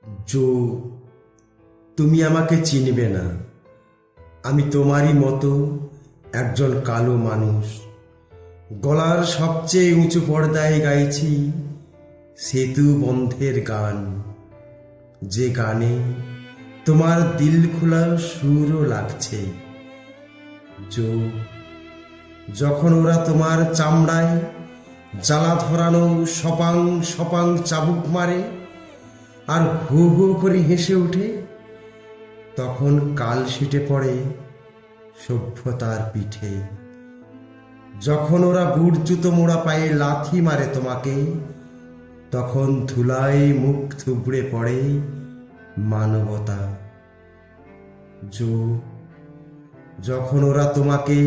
জো, তুমি আমাকে চিনবে না। আমি তোমারই মতো একজন কালো মানুষ। গলার সবচেয়ে উঁচু পর্দায় গাইছি সেতু বন্ধের গান, যে গানে তোমার দিল খোলা সুরও লাগছে। জো, যখন ওরা তোমার চামড়ায় জ্বালা ধরানো সপাং সপাং চাবুক মারে আর হু হু করে হেসে ওঠে, তখন কাল সেটে পড়ে সভ্যতার পিঠে। যখন ওরা বুট জুতো মোড়া পায়ে লাথি মারে তোমাকে, তখন ধুলায় মুখ থুবড়ে পড়ে মানবতা। জো, যখন ওরা তোমাকে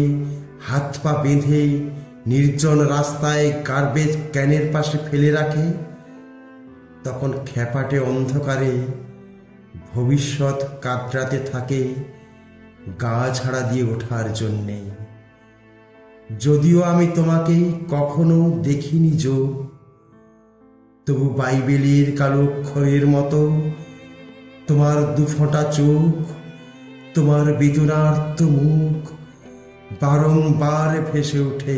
হাত পা বেঁধে নির্জন রাস্তায় গার্বেজ ক্যানের পাশে ফেলে রাখে, তখন খ্যাপাটে অন্ধকারে ভবিষ্যৎ কাতরাতে থাকে গা ছাড়া দিয়ে ওঠার জন্যে। যদিও আমি তোমাকে কখনো দেখিনি জো, তবু বাইবেলের কালো অক্ষরের মতো তোমার দুফোঁটা চোখ, তোমার বেদনার্ত মুখ বারংবার ভেসে ওঠে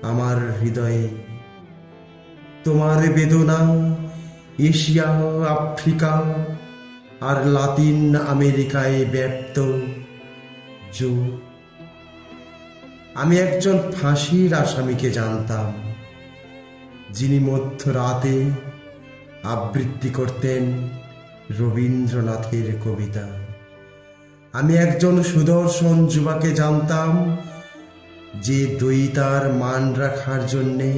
আমার হৃদয়ে। তোমার বেদনা এশিয়া, আফ্রিকা আর লাতিন আমেরিকায় ব্যাপ্ত। জো, আমি একজন ফাঁসির আসামিকে জানতাম, যিনি মধ্যরাতে আবৃত্তি করতেন রবীন্দ্রনাথের কবিতা। আমি একজন সুদর্শন যুবাকে জানতাম, যে দ্বৈতার মান রাখার জন্যে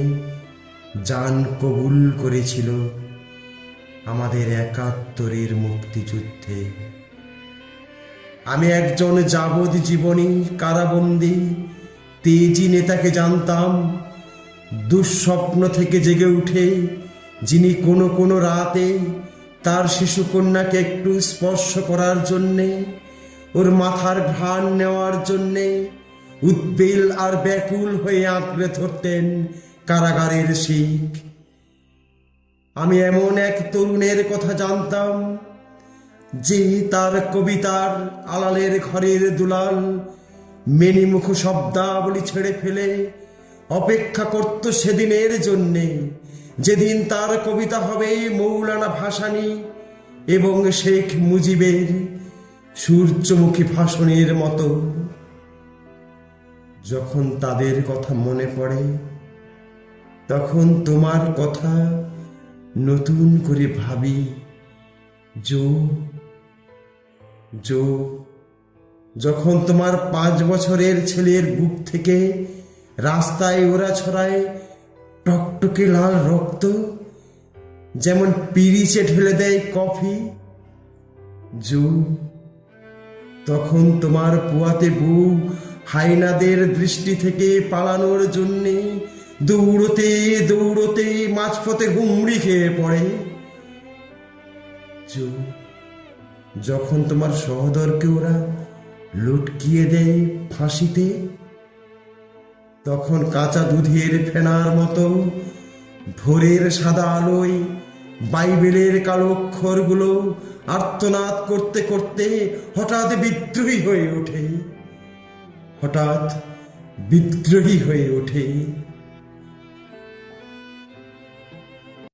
জান কবুল করেছিল আমাদের ৭১-এর মুক্তিযুদ্ধে। আমি একজন যাবজ্জীবনী কারাবন্দী তেজি নেতাকে জানতাম, দুঃস্বপ্ন থেকে জেগে উঠে যিনি কোনো কোনো রাতে তার শিশুকন্যাকে একটু স্পর্শ করার জন্যে, ওর মাথার ঘ্রাণ নেওয়ার জন্যে উদ্বেল আর ব্যাকুল হয়ে আঁকড়ে ধরতেন কারাগারের শিখ। আমি এমন এক তরুণের কথা জানতাম, যে তার কবিতার আলালের ঘরের দুলাল মেনিমুখ শব্দাবলী ছেড়ে ফেলে অপেক্ষা করত সেদিনের জন্যে, যেদিন তার কবিতা হবে মৌলানা ভাসানী এবং শেখ মুজিবের সূর্যমুখী ভাষণের মতো। যখন তাদের কথা মনে পড়ে, তখন তোমার কথা নতুন করে ভাবি। জো, জো, যখন তোমার ৫ বছরের ছেলের বুক থেকে রাস্তায় ওরা ছড়ায় টকটকে লাল রক্ত, যেমন পিরিচে ঢেলে দেয় কফি। জো, তখন তোমার পোয়াতে বউ হাইনাদের দৃষ্টি থেকে পালানোর জন্যে দৌড়তে দৌড়তে মাঝপথে হুমড়ি খেয়ে পড়ে। জো, যখন তোমার সহোদরকে ওরা লটকিয়ে দেয় ফাঁসিতে, তখন কাঁচা দুধের ফেনার মতো ভোরের সাদা আলোয় বাইবেলের কালো অক্ষরগুলো আর্তনাদ করতে করতে হঠাৎ বিদ্রোহী হয়ে ওঠে, হঠাৎ বিদ্রোহী হয়ে ওঠে।